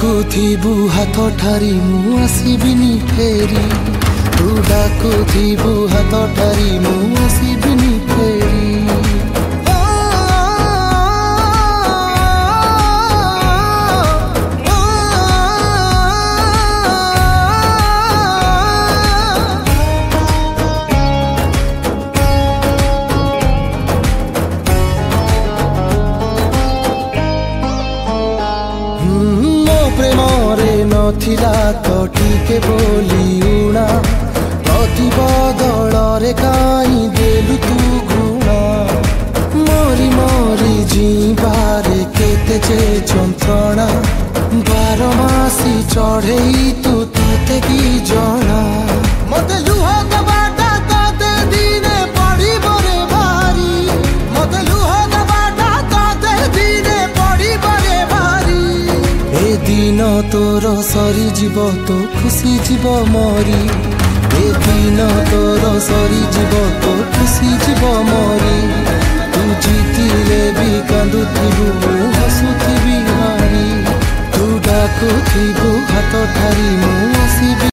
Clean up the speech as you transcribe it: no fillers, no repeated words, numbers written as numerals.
डाकुथिबु हाथ ठारी मु आसिबिनी फेरी तू डाकुथिबु हाथ ठारी मु आसिबिनी फेरी प्रेमरे नथिला तो टिके बोली उणा प्रति बदलरे काई देलु तू घृणा मरी मरी जीवारे केते जे जंत्रणा 12 मासी चढ़ई तू तते की जणा मते लुह दबाटा तते दिने पड़ी बरे भारी मते लुह दबाटा तते दिने पड़ी बरे भारी ए दिन तोर सरी जीव तो खुशी जीव मरी ए दिन तोर सरी जीव तो खुशी जीव मरी तू जीतिले भी कांदुथिबु हसुथिबि हारी तू डाकुथिबु हाथ ठारी मु